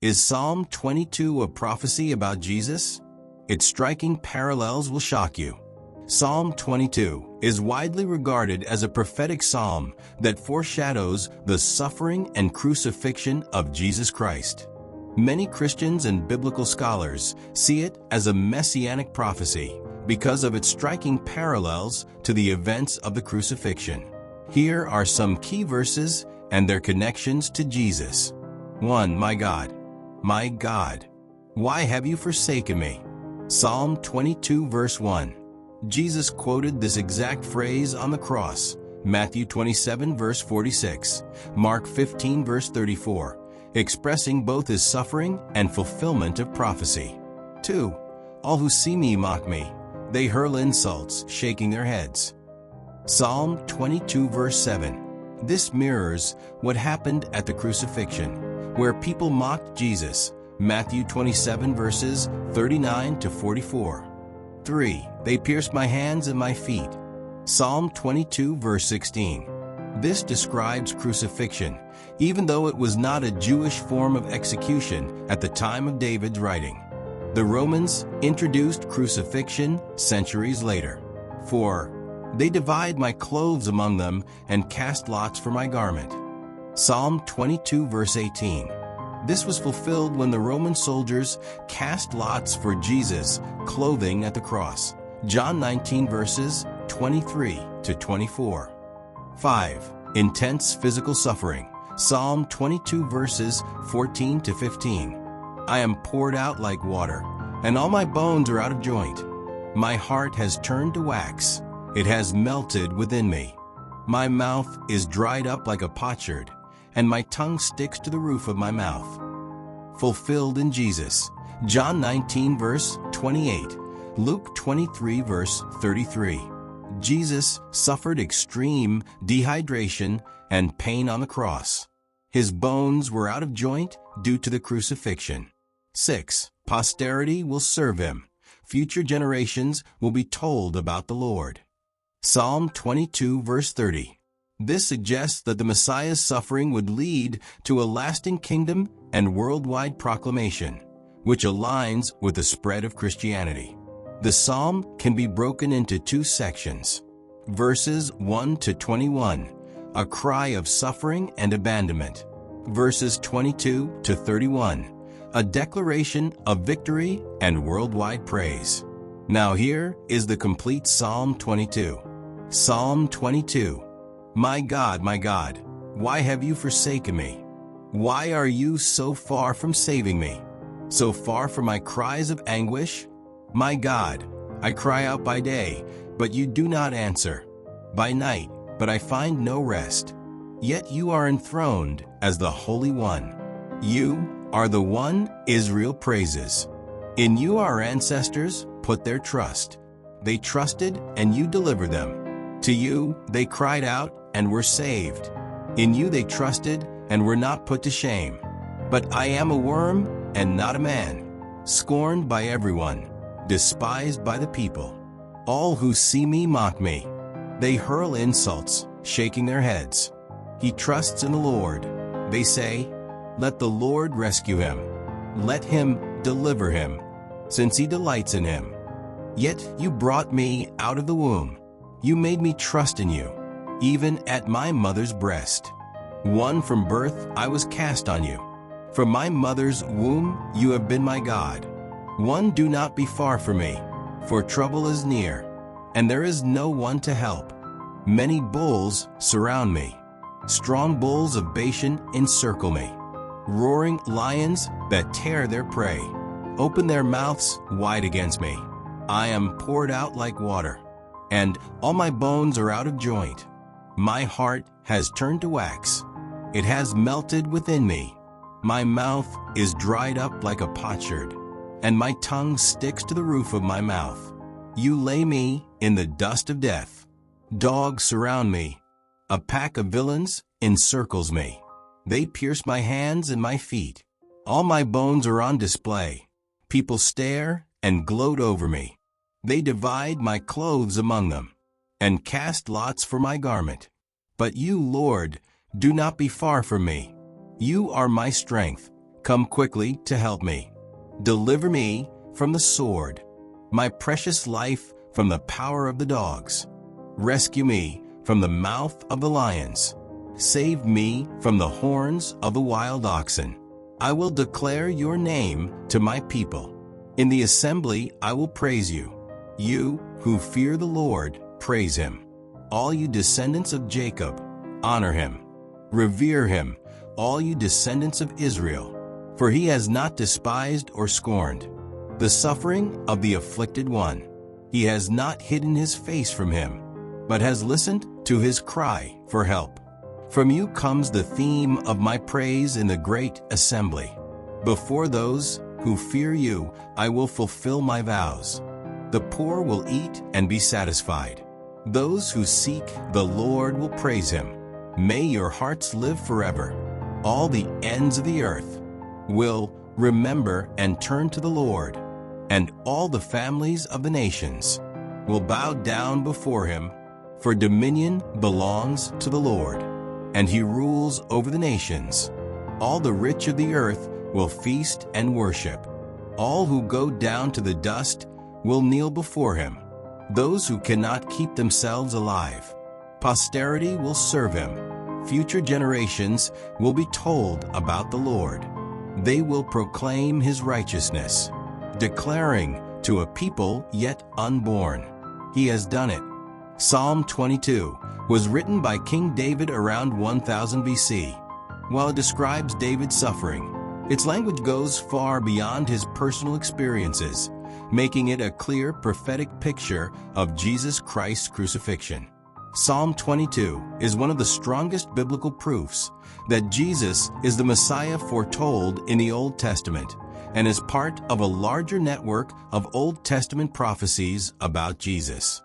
Is Psalm 22 a prophecy about Jesus? Its striking parallels will shock you. Psalm 22 is widely regarded as a prophetic psalm that foreshadows the suffering and crucifixion of Jesus Christ. Many Christians and biblical scholars see it as a messianic prophecy because of its striking parallels to the events of the crucifixion. Here are some key verses and their connections to Jesus. 1. My God, why have you forsaken me? Psalm 22 verse 1. Jesus quoted this exact phrase on the cross, Matthew 27 verse 46, Mark 15 verse 34, expressing both his suffering and fulfillment of prophecy. 2. All who see me mock me. They hurl insults, shaking their heads. Psalm 22 verse 7. This mirrors what happened at the crucifixion, where people mocked Jesus, Matthew 27 verses 39 to 44. 3. They pierced my hands and my feet. Psalm 22 verse 16. This describes crucifixion, even though it was not a Jewish form of execution at the time of David's writing. The Romans introduced crucifixion centuries later. 4. They divide my clothes among them and cast lots for my garment. Psalm 22 verse 18. This was fulfilled when the Roman soldiers cast lots for Jesus' clothing at the cross. John 19 verses 23 to 24. 5. Intense physical suffering. Psalm 22 verses 14 to 15. I am poured out like water, and all my bones are out of joint. My heart has turned to wax. It has melted within me. My mouth is dried up like a potsherd, and my tongue sticks to the roof of my mouth. Fulfilled in Jesus. John 19 verse 28. Luke 23 verse 33. Jesus suffered extreme dehydration and pain on the cross. His bones were out of joint due to the crucifixion. 6. Posterity will serve him. Future generations will be told about the Lord. Psalm 22 verse 30. This suggests that the Messiah's suffering would lead to a lasting kingdom and worldwide proclamation, which aligns with the spread of Christianity. The psalm can be broken into two sections. Verses 1 to 21, a cry of suffering and abandonment. Verses 22 to 31, a declaration of victory and worldwide praise. Now here is the complete Psalm 22. Psalm 22. My God, why have you forsaken me? Why are you so far from saving me? So far from my cries of anguish? My God, I cry out by day, but you do not answer. By night, but I find no rest. Yet you are enthroned as the Holy One. You are the one Israel praises. In you our ancestors put their trust. They trusted and you delivered them. To you they cried out and were saved. In you they trusted and were not put to shame. But I am a worm and not a man, scorned by everyone, despised by the people. All who see me mock me. They hurl insults, shaking their heads. He trusts in the Lord. They say, let the Lord rescue him. Let him deliver him, since he delights in him. Yet you brought me out of the womb. You made me trust in you, even at my mother's breast. One from birth I was cast on you. From my mother's womb you have been my God. One, do not be far from me, for trouble is near, and there is no one to help. Many bulls surround me. Strong bulls of Bashan encircle me. Roaring lions that tear their prey open their mouths wide against me. I am poured out like water, and all my bones are out of joint. My heart has turned to wax. It has melted within me. My mouth is dried up like a potsherd, and my tongue sticks to the roof of my mouth. You lay me in the dust of death. Dogs surround me. A pack of villains encircles me. They pierce my hands and my feet. All my bones are on display. People stare and gloat over me. They divide my clothes among them and cast lots for my garment. But you, Lord, do not be far from me. You are my strength. come quickly to help me. Deliver me from the sword, my precious life from the power of the dogs. Rescue me from the mouth of the lions. Save me from the horns of the wild oxen. I will declare your name to my people. In the assembly I will praise you. You who fear the Lord, praise him. All you descendants of Jacob, honor him. Revere him, all you descendants of Israel. For he has not despised or scorned the suffering of the afflicted one. He has not hidden his face from him, but has listened to his cry for help. From you comes the theme of my praise in the great assembly. Before those who fear you, I will fulfill my vows. The poor will eat and be satisfied. Those who seek the Lord will praise him. May your hearts live forever. All the ends of the earth will remember and turn to the Lord, and all the families of the nations will bow down before him, for dominion belongs to the Lord, and he rules over the nations. All the rich of the earth will feast and worship. All who go down to the dust will kneel before him. Those who cannot keep themselves alive, posterity will serve him. Future generations will be told about the Lord. They will proclaim his righteousness, declaring to a people yet unborn, he has done it. Psalm 22 was written by King David around 1000 BC. While it describes David's suffering, its language goes far beyond his personal experiences, making it a clear prophetic picture of Jesus Christ's crucifixion. Psalm 22 is one of the strongest biblical proofs that Jesus is the Messiah foretold in the Old Testament and is part of a larger network of Old Testament prophecies about Jesus.